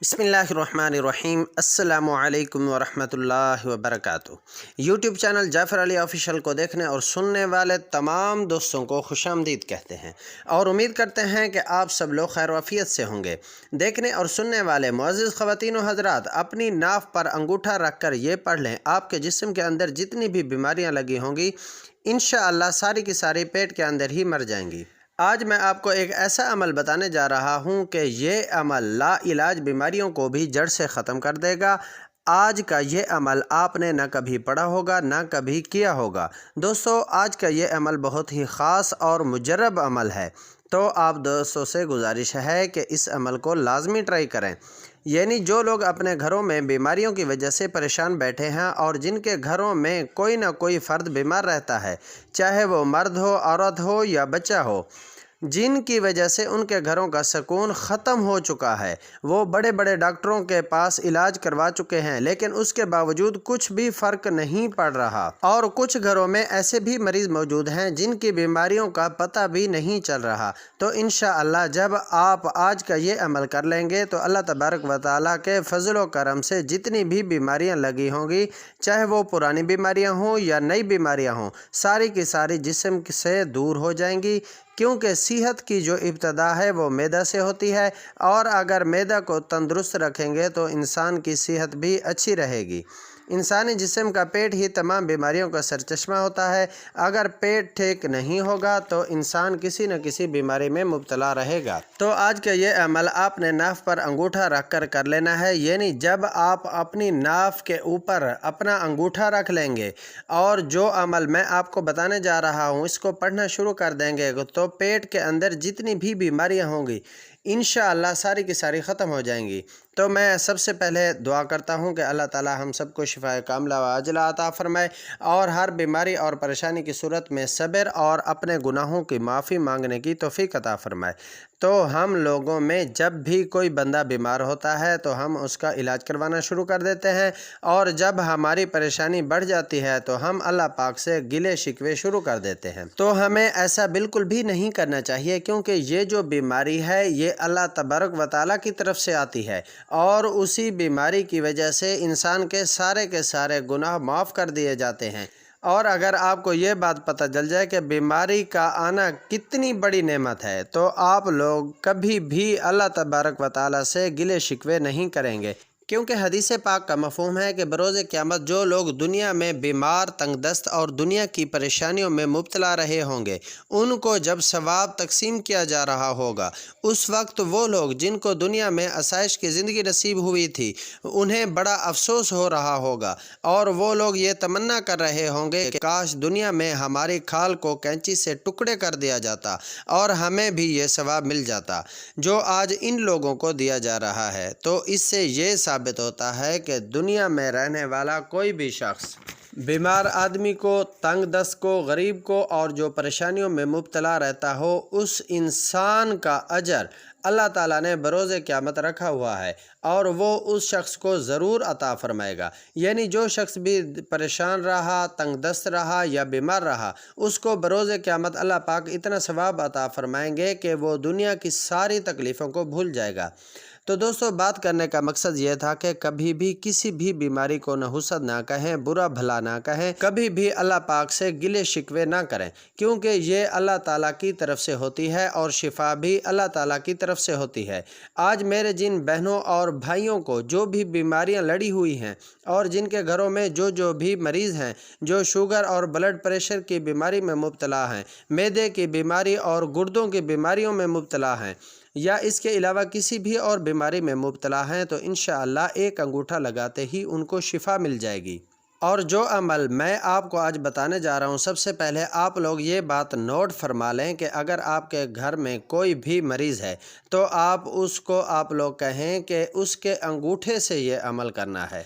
बिस्मिल्लाहिर्रहमानिर्रहीम। अस्सलामु अलैकुम वरहमतुल्लाहि वबरकातुहू। YouTube channel Jafar Ali official को देखने और सुनने वाले तमाम दोस्तों को खुशामदीद कहते हैं और उम्मीद करते हैं कि आप सब लोग खैर वाफ़ियत से होंगे। देखने और सुनने वाले मुअज़्ज़िज़ ख़वातीन व हज़रात, अपनी नाफ पर अंगूठा रख कर ये पढ़ लें, आपके जिस्म के अंदर जितनी भी बीमारियाँ लगी होंगी इंशाअल्लाह सारी की सारी पेट के अंदर ही मर जाएंगी। आज मैं आपको एक ऐसा अमल बताने जा रहा हूँ कि ये अमल लाइलाज बीमारियों को भी जड़ से ख़त्म कर देगा। आज का ये अमल आपने ना कभी पढ़ा होगा ना कभी किया होगा। दोस्तों, आज का ये अमल बहुत ही ख़ास और मुजर्रब अमल है, तो आप दोस्तों से गुजारिश है कि इस अमल को लाजमी ट्राई करें। यानी जो लोग अपने घरों में बीमारियों की वजह से परेशान बैठे हैं और जिनके घरों में कोई ना कोई फ़र्द बीमार रहता है, चाहे वो मर्द हो, औरत हो या बच्चा हो, जिनकी वजह से उनके घरों का सुकून ख़त्म हो चुका है, वो बड़े बड़े डॉक्टरों के पास इलाज करवा चुके हैं, लेकिन उसके बावजूद कुछ भी फ़र्क नहीं पड़ रहा। और कुछ घरों में ऐसे भी मरीज़ मौजूद हैं जिनकी बीमारियों का पता भी नहीं चल रहा। तो इंशाअल्लाह जब आप आज का ये अमल कर लेंगे तो अल्लाह तबारक व तआला के फ़ज़ल व करम से जितनी भी बीमारियां लगी होंगी, चाहे वो पुरानी बीमारियां हों या नई बीमारियां हों, सारी की सारी जिस्म से दूर हो जाएंगी। क्योंकि सेहत की जो इब्तदा है वो मैदा से होती है, और अगर मैदा को तंदुरुस्त रखेंगे तो इंसान की सेहत भी अच्छी रहेगी। इंसानी जिस्म का पेट ही तमाम बीमारियों का सरचश्मा होता है। अगर पेट ठीक नहीं होगा तो इंसान किसी न किसी बीमारी में मुब्तला रहेगा। तो आज का ये अमल आपने नाफ पर अंगूठा रख कर लेना है। यानी जब आप अपनी नाफ के ऊपर अपना अंगूठा रख लेंगे और जो अमल मैं आपको बताने जा रहा हूँ इसको पढ़ना शुरू कर देंगे, तो पेट के अंदर जितनी भी बीमारियाँ होंगी इंशाअल्लाह सारी की सारी ख़त्म हो जाएंगी। तो मैं सबसे पहले दुआ करता हूँ कि अल्लाह ताला हम सबको शिफाए कामिला व आजिला अता फ़रमाए और हर बीमारी और परेशानी की सूरत में सब्र और अपने गुनाहों की माफ़ी मांगने की तौफ़ीक अता फ़रमाए। तो हम लोगों में जब भी कोई बंदा बीमार होता है तो हम उसका इलाज करवाना शुरू कर देते हैं, और जब हमारी परेशानी बढ़ जाती है तो हम अल्लाह पाक से गिले शिकवे शुरू कर देते हैं। तो हमें ऐसा बिल्कुल भी नहीं करना चाहिए, क्योंकि ये जो बीमारी है ये अल्लाह तबारक व तआला की तरफ से आती है, और उसी बीमारी की वजह से इंसान के सारे गुनाह माफ़ कर दिए जाते हैं। और अगर आपको ये बात पता चल जाए कि बीमारी का आना कितनी बड़ी नेमत है, तो आप लोग कभी भी अल्लाह तबारक व तआला से गिले शिकवे नहीं करेंगे। क्योंकि हदीस पाक का मफ़हूम है कि बरोज़ क़यामत जो लोग दुनिया में बीमार, तंगदस्त और दुनिया की परेशानियों में मुब्तला रहे होंगे, उनको जब सवाब तकसीम किया जा रहा होगा, उस वक्त वो लोग जिनको दुनिया में आसाइश की ज़िंदगी नसीब हुई थी उन्हें बड़ा अफसोस हो रहा होगा, और वो लोग ये तमन्ना कर रहे होंगे कि काश दुनिया में हमारी खाल को कैंची से टुकड़े कर दिया जाता और हमें भी ये सवाब मिल जाता जो आज इन लोगों को दिया जा रहा है। तो इससे ये साबित होता है कि दुनिया में रहने वाला कोई भी शख्स बीमार आदमी को, तंग दस्त को, गरीब को और जो परेशानियों में मुब्तला रहता हो, उस इंसान का अजर अल्लाह ताला ने बरोज़ क़यामत रखा हुआ है और वो उस शख्स को ज़रूर अता फ़रमाएगा। यानी जो शख्स भी परेशान रहा, तंग दस्त रहा या बीमार रहा, उसको बरोज़ क़यामत अल्लाह पाक इतना सवाब अता फ़रमाएंगे कि वो दुनिया की सारी तकलीफ़ों को भूल जाएगा। तो दोस्तों, बात करने का मकसद ये था कि कभी भी किसी भी बीमारी को नहुसद ना कहें, बुरा भला ना कहें, कभी भी अल्लाह पाक से गिले शिकवे ना करें, क्योंकि ये अल्लाह ताला की तरफ से होती है और शिफा भी अल्लाह ताला की तरफ से होती है। आज मेरे जिन बहनों और भाइयों को जो भी बीमारियां लड़ी हुई हैं और जिनके घरों में जो भी मरीज़ हैं, जो शुगर और ब्लड प्रेशर की बीमारी में मुब्तला हैं, मैदे की बीमारी और गुर्दों की बीमारियों में मुब्तला हैं, या इसके अलावा किसी भी और बीमारी में मुब्तला हैं, तो इंशाअल्लाह एक अंगूठा लगाते ही उनको शिफा मिल जाएगी। और जो अमल मैं आपको आज बताने जा रहा हूँ, सबसे पहले आप लोग ये बात नोट फरमा लें कि अगर आपके घर में कोई भी मरीज़ है तो आप लोग कहें कि उसके अंगूठे से ये अमल करना है।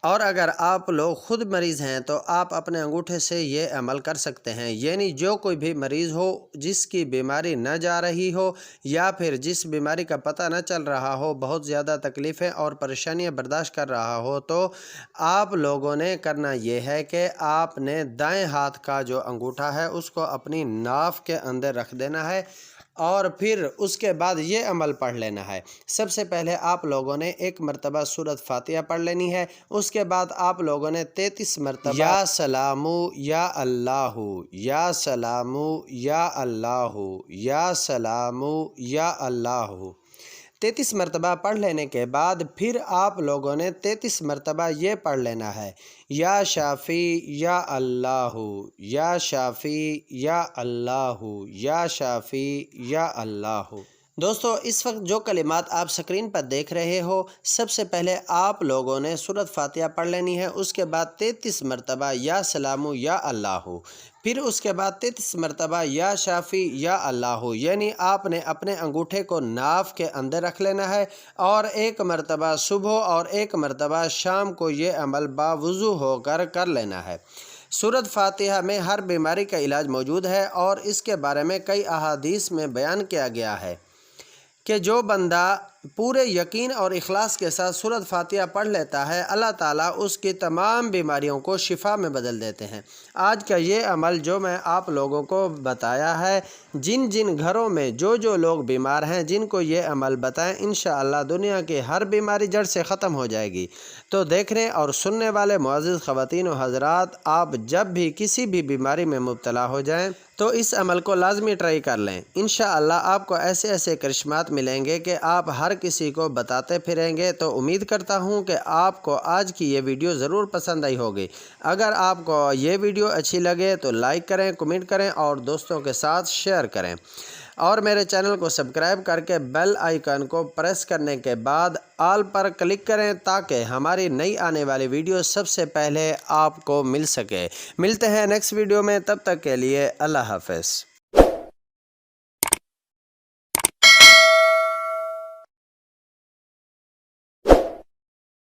और अगर आप लोग ख़ुद मरीज़ हैं तो आप अपने अंगूठे से ये अमल कर सकते हैं। यानी जो कोई भी मरीज़ हो जिसकी बीमारी न जा रही हो या फिर जिस बीमारी का पता न चल रहा हो, बहुत ज़्यादा तकलीफ़ें और परेशानियां बर्दाश्त कर रहा हो, तो आप लोगों ने करना ये है कि आपने दाएं हाथ का जो अंगूठा है उसको अपनी नाफ के अंदर रख देना है اور پھر اس کے بعد یہ عمل پڑھ لینا ہے۔ سب سے پہلے آپ لوگوں نے ایک مرتبہ سورۃ فاتحہ پڑھ لینی ہے، اس کے بعد آپ لوگوں نے 33 مرتبہ یا سلامو یا اللہ، یا سلامو یا اللہ، یا سلامو یا اللہ 33 مرتبہ پڑھ لینے کے بعد پھر آپ لوگوں نے 33 مرتبہ یہ پڑھ لینا ہے، یا شافی یا اللہ، یا شافی یا اللہ، یا شافی یا اللہ۔ دوستو اس وقت جو کلمات آپ سکرین پر دیکھ رہے ہو، سب سے پہلے آپ لوگوں نے سورۃ فاتحہ پڑھ لینی ہے، اس کے بعد 33 مرتبہ یا سلامو یا اللہ، پھر اس کے بعد 33 مرتبہ یا شافی یا اللہ، یعنی آپ نے اپنے انگوٹھے کو ناف کے اندر رکھ لینا ہے اور ایک مرتبہ صبح اور ایک مرتبہ شام کو یہ عمل باوضو ہو کر لینا ہے۔ سورۃ فاتحہ میں ہر بیماری کا علاج موجود ہے اور اس کے بارے میں کئی احادیث میں بیان کیا گیا ہے کہ جو بندہ پورے یقین اور اخلاص کے ساتھ سورۃ فاتحہ پڑھ لیتا ہے، اللہ تعالیٰ اس کی تمام بیماریوں کو شفا میں بدل دیتے ہیں۔ آج کا یہ عمل جو میں آپ لوگوں کو بتایا ہے، جن جن گھروں میں جو لوگ بیمار ہیں، جن کو یہ عمل بتائیں، انشاءاللہ دنیا کی ہر بیماری جڑ سے ختم ہو جائے گی۔ تو دیکھنے اور سننے والے معزز خواتین و حضرات، آپ جب بھی کسی بھی بیماری میں مبتلا ہو جائیں تو اس عمل کو لازمی ٹرائی کر لیں۔ انشاءاللہ آپ کو ایسے ایسے کرشمات ملیں گے کہ آپ ہر کسی کو بتاتے پھریں گے۔ تو امید کرتا ہوں کہ آپ کو آج کی یہ ویڈیو ضرور پسند آئی ہوگی۔ اگر آپ کو یہ ویڈیو اچھی لگے تو لائک کریں، کمنٹ کریں اور دوستوں کے ساتھ شیئر کریں، اور میرے چینل کو سبسکرائب کر کے بیل آئیکن کو پریس کرنے کے بعد آل پر کلک کریں تاکہ ہماری نئی آنے والی ویڈیو سب سے پہلے آپ کو مل سکے۔ ملتے ہیں نیکسٹ ویڈیو میں، تب تک کے لیے اللہ حافظ۔